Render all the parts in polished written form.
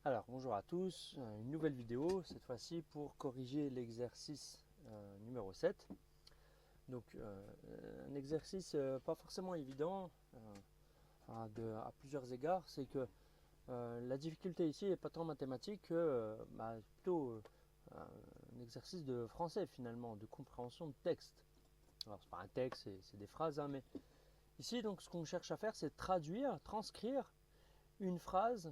Alors bonjour à tous, une nouvelle vidéo, cette fois-ci pour corriger l'exercice numéro 7. Donc un exercice pas forcément évident à plusieurs égards, c'est que la difficulté ici n'est pas tant mathématique que plutôt un exercice de français finalement, de compréhension de texte. Alors c'est pas un texte, c'est des phrases, hein, mais ici donc ce qu'on cherche à faire c'est traduire, transcrire une phrase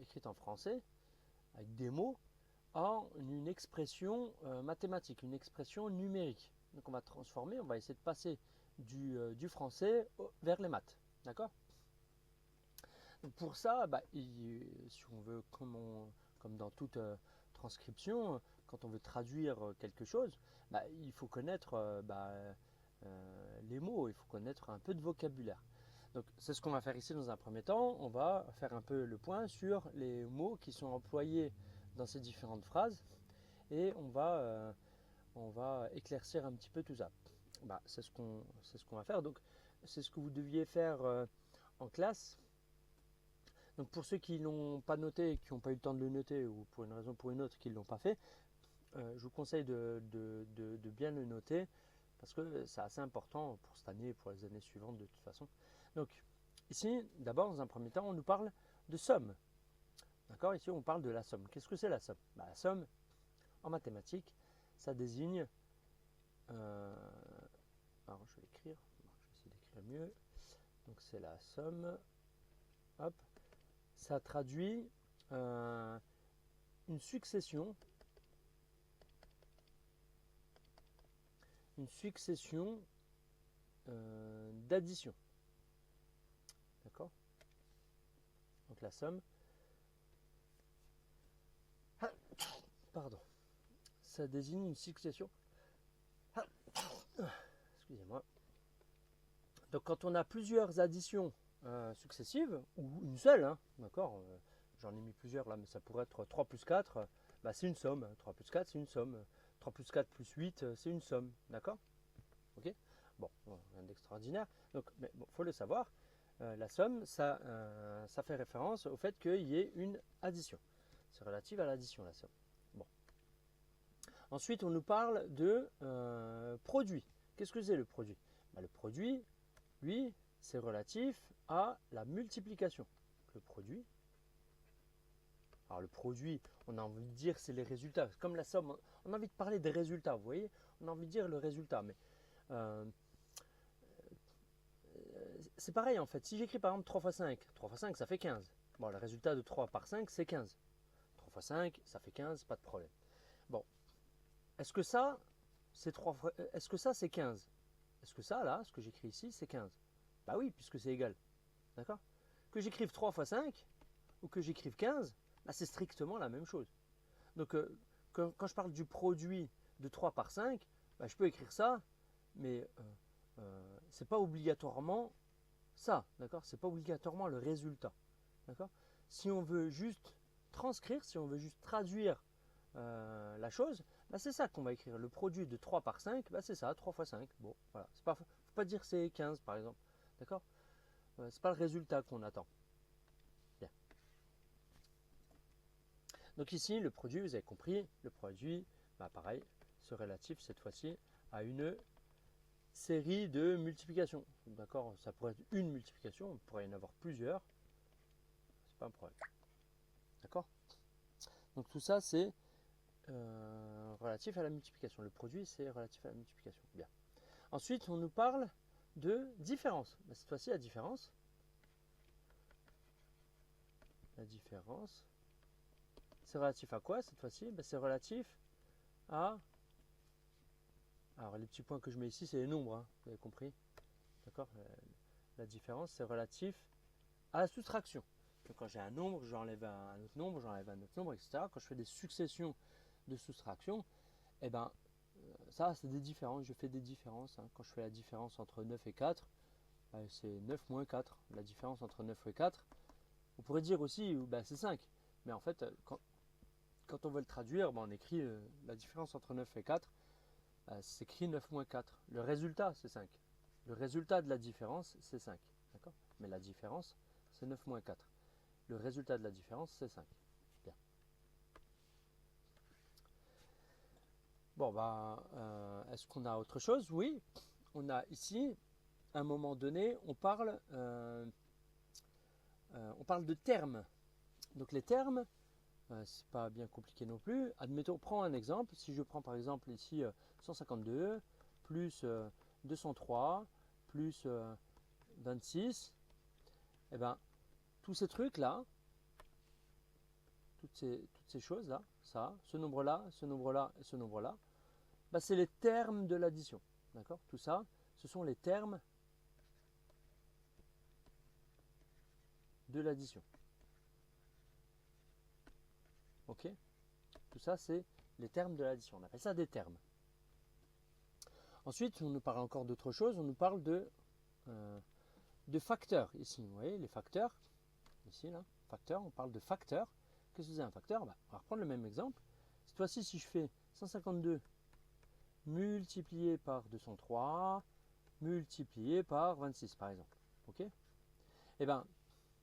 écrite en français avec des mots en une expression mathématique, une expression numérique. Donc on va transformer, on va essayer de passer du français vers les maths. D'accord? Donc pour ça, si on veut, comme dans toute transcription, quand on veut traduire quelque chose, il faut connaître les mots, il faut connaître un peu de vocabulaire. Donc c'est ce qu'on va faire ici dans un premier temps. On va faire un peu le point sur les mots qui sont employés dans ces différentes phrases et on va éclaircir un petit peu tout ça. C'est ce qu'on va faire. Donc c'est ce que vous deviez faire en classe. Donc pour ceux qui ne l'ont pas noté, qui n'ont pas eu le temps de le noter ou pour une raison ou pour une autre qui ne l'ont pas fait, je vous conseille de bien le noter parce que c'est assez important pour cette année et pour les années suivantes de toute façon. Donc ici, d'abord, dans un premier temps, on nous parle de somme. D'accord? Ici, on parle de la somme. Qu'est-ce que c'est la somme? La somme, en mathématiques, ça désigne... alors, je vais l'écrire. Je vais essayer d'écrire mieux. Donc, c'est la somme. Hop. Ça traduit une succession d'additions. D'accord? Donc la somme, pardon, ça désigne une succession. Excusez-moi. Donc quand on a plusieurs additions successives, ou une seule, hein, d'accord, j'en ai mis plusieurs là, mais ça pourrait être 3 plus 4, c'est une somme. 3 plus 4, c'est une somme. 3 plus 4 plus 8, c'est une somme. D'accord? Ok? Bon, rien d'extraordinaire. Donc, mais bon, faut le savoir. La somme, ça fait référence au fait qu'il y ait une addition. C'est relatif à l'addition, la somme. Bon. Ensuite, on nous parle de produit. Qu'est-ce que c'est le produit? Le produit, lui, c'est relatif à la multiplication. Le produit. Alors le produit, on a envie de dire c'est les résultats. Comme la somme, on a envie de parler des résultats, vous voyez? On a envie de dire le résultat, mais c'est pareil en fait. Si j'écris par exemple 3 fois 5, 3 fois 5 ça fait 15. Bon, le résultat de 3 par 5 c'est 15. 3 fois 5 ça fait 15, pas de problème. Bon, est-ce que ça c'est 3 fois, est-ce que ça c'est 15? Est-ce que ça là, ce que j'écris ici c'est 15? Bah oui, puisque c'est égal. D'accord? Que j'écrive 3 fois 5 ou que j'écrive 15, c'est strictement la même chose. Donc quand je parle du produit de 3 par 5, je peux écrire ça, mais c'est pas obligatoirement ça, d'accord? C'est pas obligatoirement le résultat, d'accord? Si on veut juste transcrire, si on veut juste traduire la chose, c'est ça qu'on va écrire. Le produit de 3 par 5, c'est ça, 3 fois 5. Bon, voilà. Faut pas dire que c'est 15 par exemple, d'accord? C'est pas le résultat qu'on attend. Bien. Donc ici, le produit, vous avez compris, le produit, pareil, ce relatif cette fois-ci à une série de multiplications. D'accord? Ça pourrait être une multiplication, on pourrait y en avoir plusieurs. C'est pas un problème. D'accord? Donc tout ça, c'est relatif à la multiplication. Le produit, c'est relatif à la multiplication. Bien. Ensuite, on nous parle de différence. Cette fois-ci, la différence. C'est relatif à quoi cette fois-ci? C'est relatif à... Alors, les petits points que je mets ici, c'est les nombres. Hein, vous avez compris? D'accord? La différence, c'est relatif à la soustraction. Donc, quand j'ai un nombre, j'enlève un autre nombre, j'enlève un autre nombre, etc. Quand je fais des successions de soustraction, ça, c'est des différences. Je fais des différences. Hein. Quand je fais la différence entre 9 et 4, c'est 9 moins 4. La différence entre 9 et 4, on pourrait dire aussi, c'est 5. Mais en fait, quand on veut le traduire, on écrit la différence entre 9 et 4, c'est écrit 9 moins 4. Le résultat, c'est 5. Le résultat de la différence, c'est 5. D'accord? Mais la différence, c'est 9 moins 4. Le résultat de la différence, c'est 5. Bon, bah, est-ce qu'on a autre chose? Oui, on a ici, à un moment donné, on parle de termes. Donc les termes, c'est pas bien compliqué non plus. Admettons, prends un exemple. Si je prends par exemple ici 152 plus 203 plus 26, et ben tous ces trucs-là, toutes ces choses-là, ça, ce nombre-là, ce nombre-là et ce nombre-là, bah, c'est les termes de l'addition. D'accord? Tout ça, ce sont les termes de l'addition. Ok? Tout ça, c'est les termes de l'addition. On appelle ça des termes. Ensuite, on nous parle encore d'autre chose. On nous parle de facteurs. Ici, vous voyez, les facteurs. Ici, là, facteurs. On parle de facteurs. Qu'est-ce que c'est un facteur? Bah, on va reprendre le même exemple. Cette fois-ci, si je fais 152 multiplié par 203 multiplié par 26, par exemple. Ok? Et bien,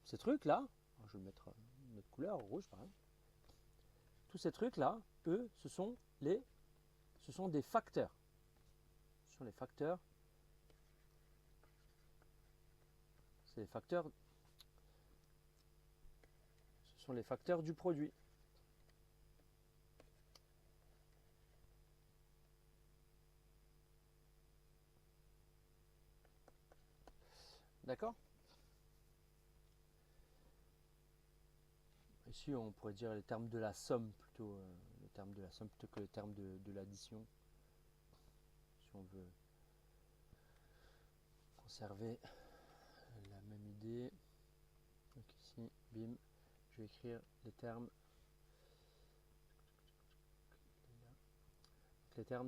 ces trucs-là, je vais mettre une autre couleur, rouge par exemple. Tous ces trucs-là, eux, ce sont des facteurs. Ce sont les facteurs. C'est les facteurs. Ce sont les facteurs du produit. D'accord? Ici, on pourrait dire les termes de la somme plutôt, le terme de la somme plutôt que le terme de l'addition. Si on veut conserver la même idée. Donc ici, bim, je vais écrire les termes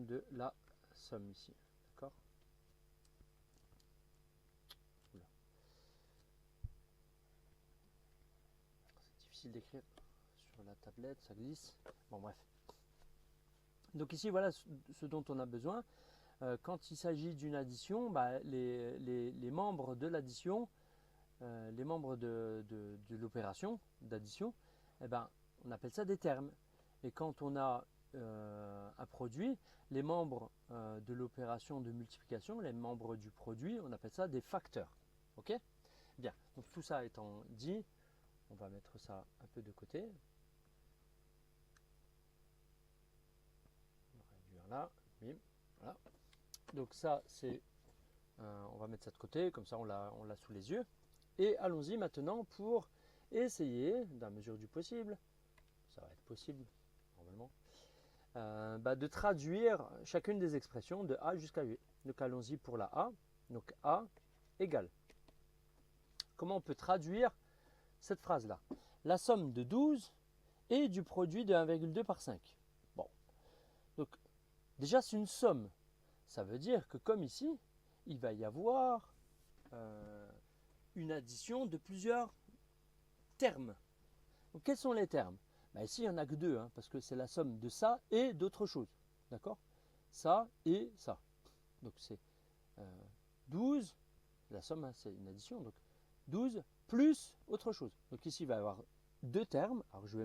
de la somme ici. D'accord? C'est difficile d'écrire sur la tablette, ça glisse. Bon, bref. Donc ici, voilà ce dont on a besoin. Quand il s'agit d'une addition, bah, les membres de l'addition, les membres de l'opération d'addition, eh ben, on appelle ça des termes. Et quand on a un produit, les membres de l'opération de multiplication, les membres du produit, on appelle ça des facteurs. Ok? Bien, donc tout ça étant dit, on va mettre ça un peu de côté. On va réduire là, bim, voilà. Donc ça, c'est, on va mettre ça de côté, comme ça on l'a sous les yeux. Et allons-y maintenant pour essayer, dans la mesure du possible, ça va être possible normalement, de traduire chacune des expressions de A jusqu'à U. Donc allons-y pour la A. Donc A égale. Comment on peut traduire cette phrase-là? La somme de 12 et du produit de 1,2 par 5. Bon, donc déjà c'est une somme. Ça veut dire que comme ici, il va y avoir une addition de plusieurs termes. Donc, quels sont les termes? Ici, il n'y en a que deux, hein, parce que c'est la somme de ça et d'autre chose. D'accord? Ça et ça. Donc, c'est 12, la somme, hein, c'est une addition. Donc, 12 plus autre chose. Donc, ici, il va y avoir deux termes. Alors, je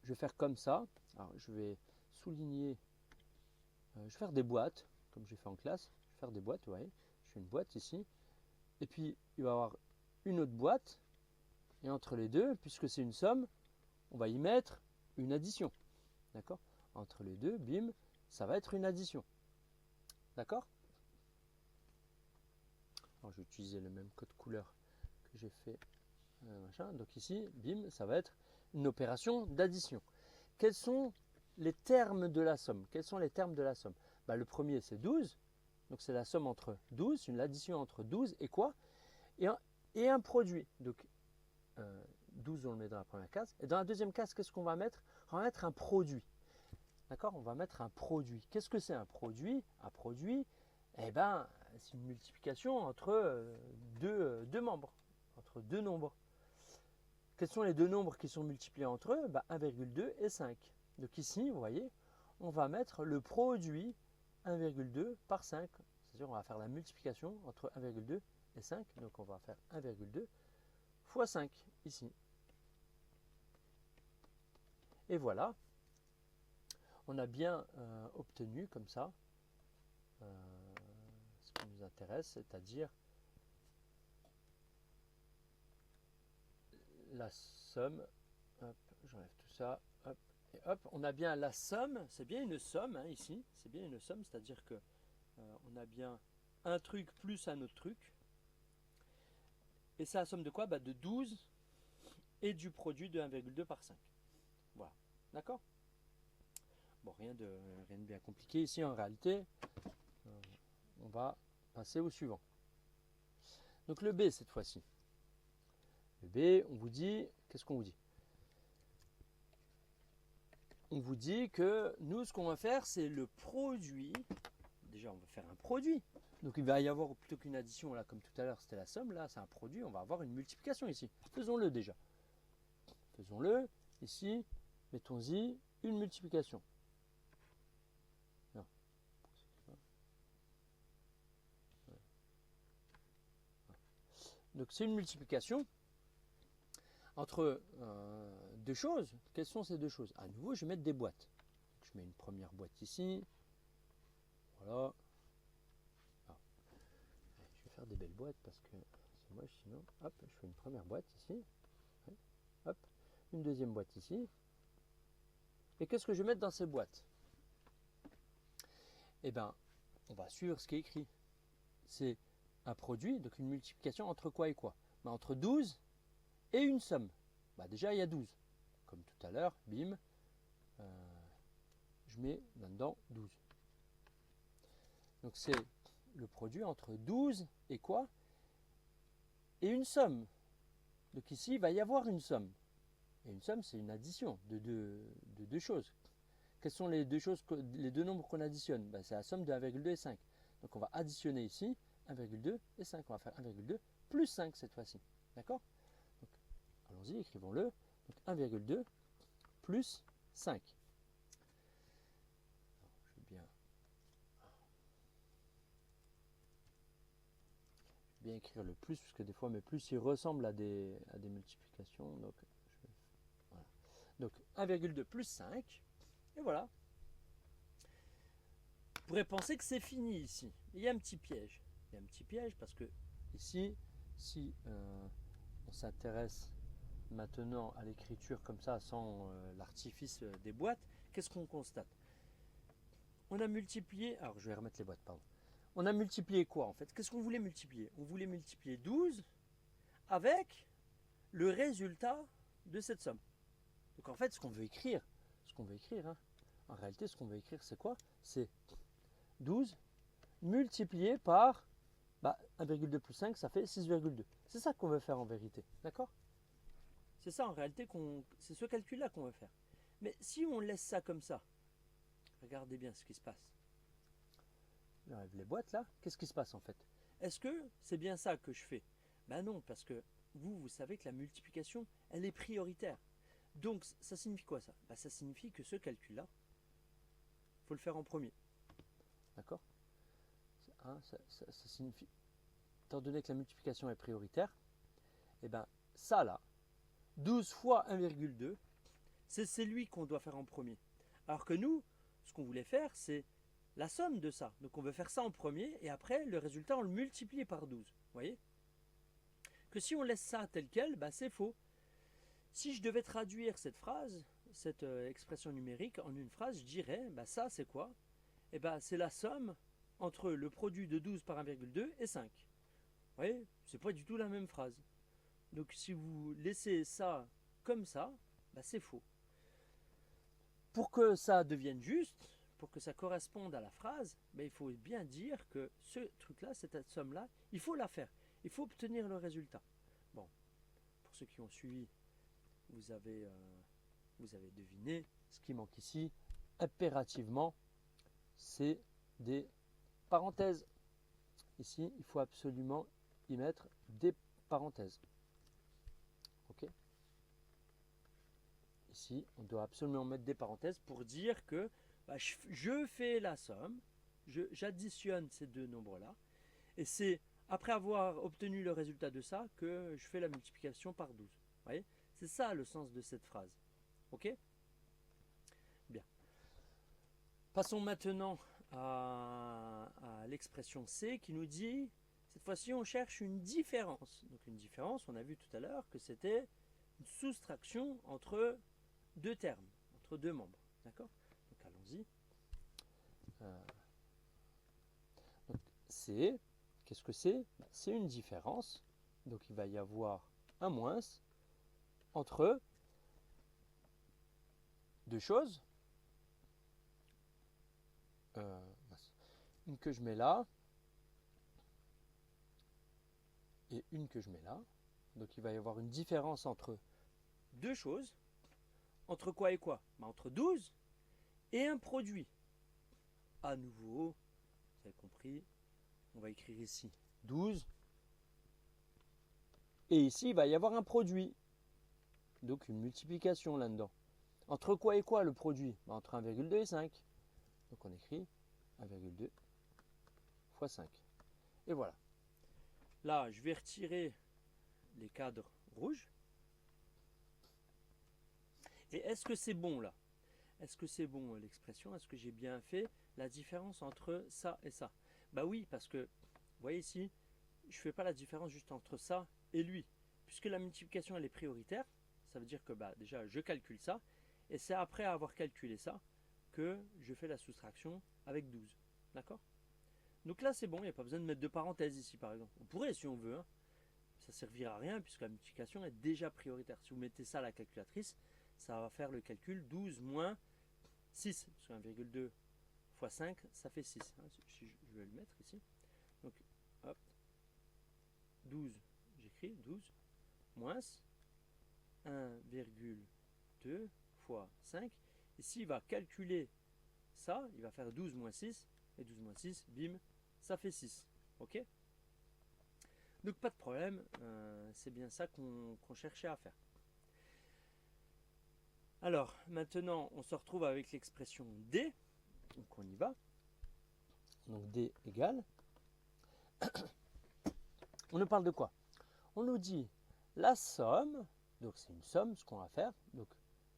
vais faire comme ça. Alors, je vais souligner, je vais faire des boîtes, comme j'ai fait en classe. Je vais faire des boîtes, ouais. Je fais une boîte ici. Et puis, il va y avoir une autre boîte. Et entre les deux, puisque c'est une somme, on va y mettre une addition. D'accord? Entre les deux, bim, ça va être une addition. D'accord? Alors, je vais utiliser le même code couleur que j'ai fait. Machin. Donc ici, bim, ça va être une opération d'addition. Quels sont les termes de la somme? Quels sont les termes de la somme? Le premier, c'est 12. Donc, c'est la somme entre 12, une addition entre 12 et quoi? Et un produit. Donc, 12, on le met dans la première case. Et dans la deuxième case, qu'est-ce qu'on va mettre? On va mettre un produit. D'accord? On va mettre un produit. Qu'est-ce que c'est un produit? Un produit, eh ben, c'est une multiplication entre deux membres, entre deux nombres. Quels sont les deux nombres qui sont multipliés entre eux? 1,2 et 5. Donc ici, vous voyez, on va mettre le produit 1,2 par 5. C'est-à-dire on va faire la multiplication entre 1,2 et 5. Donc on va faire 1,2 fois 5 ici. Et voilà, on a bien obtenu comme ça ce qui nous intéresse, c'est-à-dire la somme. Hop, j'enlève tout ça. Hop, et hop, on a bien la somme. C'est bien une somme hein, ici. C'est bien une somme, c'est-à-dire que on a bien un truc plus un autre truc. Et c'est la somme de quoi? De 12 et du produit de 1,2 par 5. Voilà. D'accord? Bon, rien de bien compliqué ici en réalité. On va passer au suivant. Donc le B cette fois-ci. Le B, on vous dit, qu'est-ce qu'on vous dit? On vous dit que nous, ce qu'on va faire, c'est le produit. Déjà, on va faire un produit. Donc il va y avoir, plutôt qu'une addition, là, comme tout à l'heure, c'était la somme, là, c'est un produit, on va avoir une multiplication ici. Faisons-le déjà. Faisons-le. Ici, mettons-y une multiplication. Non. Donc c'est une multiplication entre deux choses. Quelles sont ces deux choses? À nouveau, je vais mettre des boîtes. Je mets une première boîte ici. Voilà. Alors, je vais faire des belles boîtes parce que c'est moche sinon. Hop, je fais une première boîte ici. Hop, une deuxième boîte ici. Et qu'est-ce que je vais mettre dans ces boîtes? Eh bien, on va suivre ce qui est écrit. C'est un produit, donc une multiplication entre quoi et quoi? Entre 12 et une somme. Déjà, il y a 12. Comme tout à l'heure, bim, je mets là-dedans 12. Donc c'est le produit entre 12 et quoi? Et une somme. Donc ici, il va y avoir une somme. Et une somme, c'est une addition de deux choses. Quelles sont les deux choses, les deux nombres qu'on additionne? C'est la somme de 1,2 et 5. Donc on va additionner ici 1,2 et 5. On va faire 1,2 plus 5 cette fois-ci. D'accord? Allons-y, écrivons-le. Donc 1,2 plus 5. Je vais bien écrire le plus, parce que des fois mes plus ils ressemblent à des multiplications. Donc, voilà. Donc 1,2 plus 5. Et voilà. Vous pourrez penser que c'est fini ici. Il y a un petit piège. Il y a un petit piège parce que ici, si on s'intéresse maintenant à l'écriture comme ça, sans l'artifice des boîtes, qu'est-ce qu'on constate? On a multiplié, alors je vais remettre les boîtes, pardon. On a multiplié quoi en fait? Qu'est-ce qu'on voulait multiplier? On voulait multiplier 12 avec le résultat de cette somme. Donc en fait, ce qu'on veut écrire, hein, en réalité, ce qu'on veut écrire, c'est quoi? C'est 12 multiplié par 1,2 plus 5, ça fait 6,2. C'est ça qu'on veut faire en vérité, d'accord? C'est ça en réalité, c'est ce calcul-là qu'on veut faire. Mais si on laisse ça comme ça, regardez bien ce qui se passe. J'enlève les boîtes là, qu'est-ce qui se passe en fait? Est-ce que c'est bien ça que je fais? Non, parce que vous savez que la multiplication, elle est prioritaire. Donc ça signifie quoi ça? Ça signifie que ce calcul-là, il faut le faire en premier. D'accord? Ça signifie, étant donné que la multiplication est prioritaire, ça là, 12 fois 1,2, c'est celui qu'on doit faire en premier. Alors que nous, ce qu'on voulait faire, c'est la somme de ça. Donc on veut faire ça en premier et après, le résultat, on le multiplie par 12. Vous voyez? Que si on laisse ça tel quel, c'est faux. Si je devais traduire cette phrase, cette expression numérique en une phrase, je dirais, ça c'est quoi? C'est la somme entre le produit de 12 par 1,2 et 5. Vous voyez? C'est pas du tout la même phrase. Donc si vous laissez ça comme ça, c'est faux. Pour que ça devienne juste, pour que ça corresponde à la phrase, il faut bien dire que ce truc-là, cette somme-là, il faut la faire. Il faut obtenir le résultat. Bon, pour ceux qui ont suivi, vous avez deviné. Ce qui manque ici, impérativement, c'est des parenthèses. Ici, il faut absolument y mettre des parenthèses. Ok? Ici, on doit absolument mettre des parenthèses pour dire que je fais la somme, j'additionne ces deux nombres-là, et c'est après avoir obtenu le résultat de ça que je fais la multiplication par 12. Vous voyez? C'est ça le sens de cette phrase. Ok? Passons maintenant à l'expression C qui nous dit, cette fois-ci on cherche une différence. Donc une différence, on a vu tout à l'heure que c'était une soustraction entre deux termes, entre deux membres. D'accord? Donc allons-y. C, qu'est-ce que c'est? C'est une différence. Donc il va y avoir un moins entre deux choses. Une que je mets là et une que je mets là. Donc il va y avoir une différence entre deux choses. Entre quoi et quoi? Entre 12 et un produit. À nouveau, vous avez compris, on va écrire ici 12. Et ici, il va y avoir un produit. Donc une multiplication là-dedans. Entre quoi et quoi le produit? Entre 1,2 et 5. Donc on écrit 1,2 fois 5. Et voilà. Là, je vais retirer les cadres rouges. Et est-ce que c'est bon là? Est-ce que c'est bon l'expression? Est-ce que j'ai bien fait la différence entre ça et ça? Bah oui, parce que, vous voyez ici, je ne fais pas la différence juste entre ça et lui. Puisque la multiplication elle est prioritaire, ça veut dire que déjà je calcule ça, et c'est après avoir calculé ça que je fais la soustraction avec 12. D'accord? Donc là c'est bon, il n'y a pas besoin de mettre de parenthèses ici par exemple. On pourrait si on veut, hein. Ça ne servira à rien puisque la multiplication est déjà prioritaire. Si vous mettez ça à la calculatrice, ça va faire le calcul 12 moins 6, parce que 1,2 fois 5, ça fait 6. Je vais le mettre ici. Donc, hop, 12, j'écris 12, moins 1,2 fois 5. Ici, il va calculer ça, il va faire 12 moins 6, et 12 moins 6, bim, ça fait 6. Ok? Donc, pas de problème, c'est bien ça qu'on cherchait à faire. Alors, maintenant, on se retrouve avec l'expression D. Donc, on y va. Donc, D égale. On nous parle de quoi? On nous dit la somme. Donc, c'est une somme, ce qu'on va faire. Donc,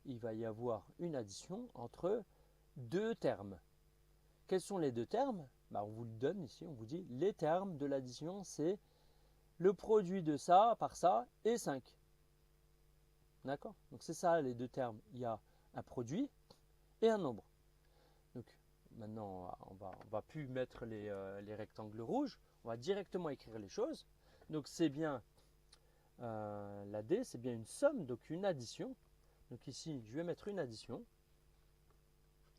il va y avoir une addition entre deux termes. Quels sont les deux termes? On vous le donne ici. On vous dit les termes de l'addition, c'est le produit de ça par ça et 5. D'accord? Donc, c'est ça les deux termes. Il y a un produit et un nombre. Donc maintenant, on va plus mettre les rectangles rouges, on va directement écrire les choses. Donc c'est bien, la D, c'est bien une somme, donc une addition. Donc ici, je vais mettre une addition.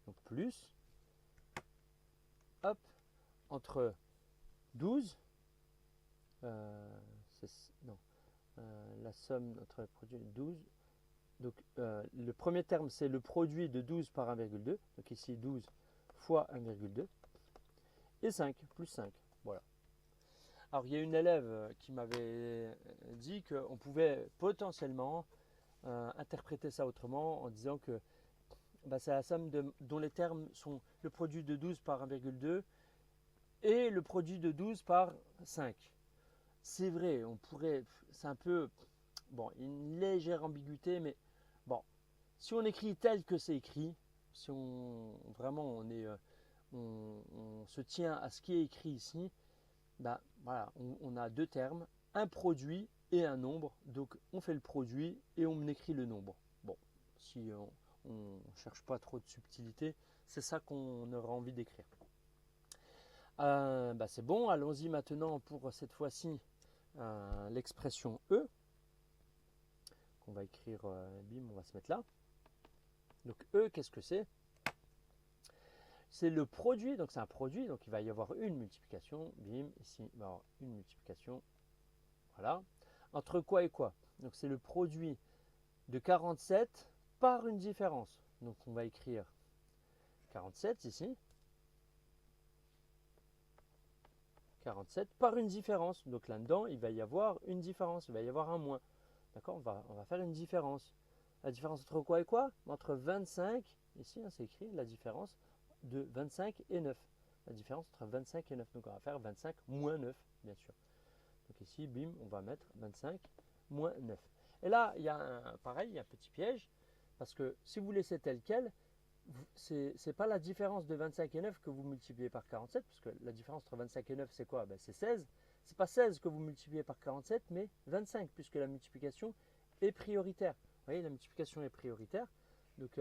Donc plus, hop, entre 12, non, la somme entre produit 12. Donc le premier terme, c'est le produit de 12 par 1,2. Donc ici, 12 fois 1,2 et 5 plus 5. Voilà. Alors il y a une élève qui m'avait dit qu'on pouvait potentiellement interpréter ça autrement en disant que c'est la somme dont les termes sont le produit de 12 par 1,2 et le produit de 12 par 5. C'est vrai, on pourrait, c'est un peu, une légère ambiguïté, mais bon, si on écrit tel que c'est écrit, si on se tient à ce qui est écrit ici, voilà, on a deux termes, un produit et un nombre. Donc on fait le produit et on écrit le nombre. Bon, si on ne cherche pas trop de subtilité, c'est ça qu'on aura envie d'écrire. C'est bon, allons-y maintenant pour cette fois-ci l'expression E. On va écrire, bim, on va se mettre là. Donc E, qu'est-ce que c'est? C'est le produit, donc c'est un produit, donc il va y avoir une multiplication, bim, ici il va y avoir une multiplication, voilà. Entre quoi et quoi? Donc c'est le produit de 47 par une différence. Donc on va écrire 47 ici, 47 par une différence. Donc là-dedans, il va y avoir une différence, il va y avoir un moins. D'accord? On va faire une différence. La différence entre quoi et quoi? Entre 25, ici c'est écrit la différence de 25 et 9. La différence entre 25 et 9. Donc on va faire 25 moins 9, bien sûr. Donc ici, bim, on va mettre 25 moins 9. Et là, il y a pareil, il y a un petit piège, parce que si vous laissez tel quel, c'est pas la différence de 25 et 9 que vous multipliez par 47, parce que la différence entre 25 et 9, c'est quoi? Ben, c'est 16. C'est pas 16 que vous multipliez par 47, mais 25, puisque la multiplication est prioritaire. Vous voyez, la multiplication est prioritaire. Donc,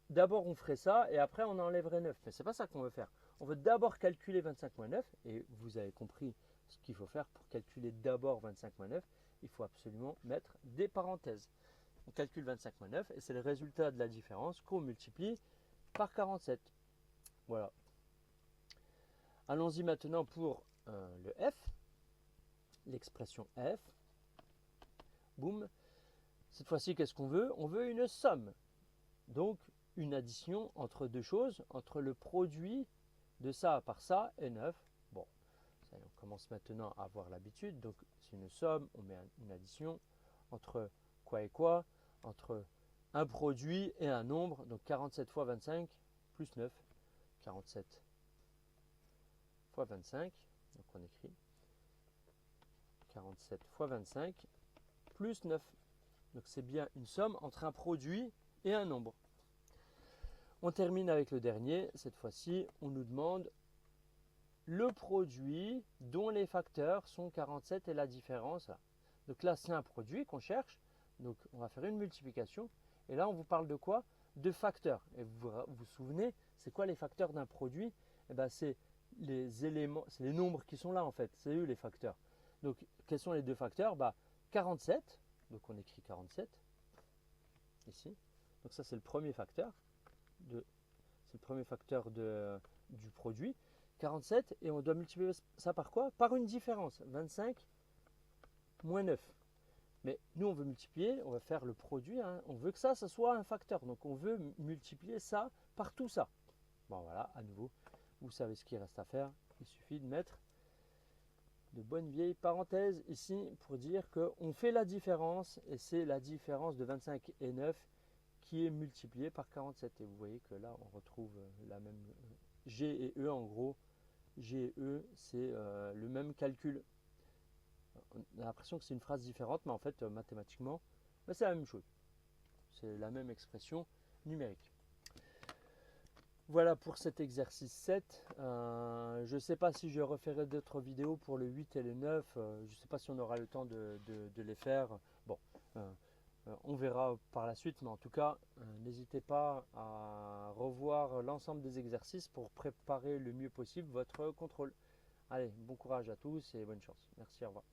d'abord, on ferait ça, et après, on enlèverait 9. Mais c'est pas ça qu'on veut faire. On veut d'abord calculer 25 moins 9, et vous avez compris ce qu'il faut faire pour calculer d'abord 25 moins 9. Il faut absolument mettre des parenthèses. On calcule 25 moins 9 et c'est le résultat de la différence qu'on multiplie par 47. Voilà. Allons-y maintenant pour le f, l'expression f. Boum. Cette fois-ci, qu'est-ce qu'on veut? On veut une somme. Donc, une addition entre deux choses, entre le produit de ça par ça et 9. Bon, ça, on commence maintenant à avoir l'habitude. Donc, c'est une somme, on met une addition entre quoi et quoi? Entre un produit et un nombre, donc 47 fois 25 plus 9, 47 fois 25, donc on écrit 47 fois 25 plus 9, donc c'est bien une somme entre un produit et un nombre. On termine avec le dernier, cette fois-ci on nous demande le produit dont les facteurs sont 47 et la différence. Donc là c'est un produit qu'on cherche, donc on va faire une multiplication. Et là, on vous parle de quoi? De facteurs. Et vous vous souvenez, c'est quoi les facteurs d'un produit? Eh ben, c'est les éléments, c'est les nombres qui sont là en fait. C'est eux les facteurs. Donc, quels sont les deux facteurs? 47. Donc, on écrit 47 ici. Donc, ça, c'est le premier facteur. C'est le premier facteur du produit. 47. Et on doit multiplier ça par quoi? Par une différence. 25 moins 9. Mais nous, on veut multiplier, on va faire le produit, hein. On veut que ça soit un facteur. Donc, on veut multiplier ça par tout ça. Bon, voilà, à nouveau, vous savez ce qu'il reste à faire. Il suffit de mettre de bonnes vieilles parenthèses ici pour dire qu'on fait la différence. Et c'est la différence de 25 et 9 qui est multipliée par 47. Et vous voyez que là, on retrouve la même G et E en gros. G et E, c'est le même calcul. On a l'impression que c'est une phrase différente, mais en fait, mathématiquement, c'est la même chose. C'est la même expression numérique. Voilà pour cet exercice 7. Je ne sais pas si je referai d'autres vidéos pour le 8 et le 9. Je ne sais pas si on aura le temps de les faire. Bon, on verra par la suite, mais en tout cas, n'hésitez pas à revoir l'ensemble des exercices pour préparer le mieux possible votre contrôle. Allez, bon courage à tous et bonne chance. Merci, au revoir.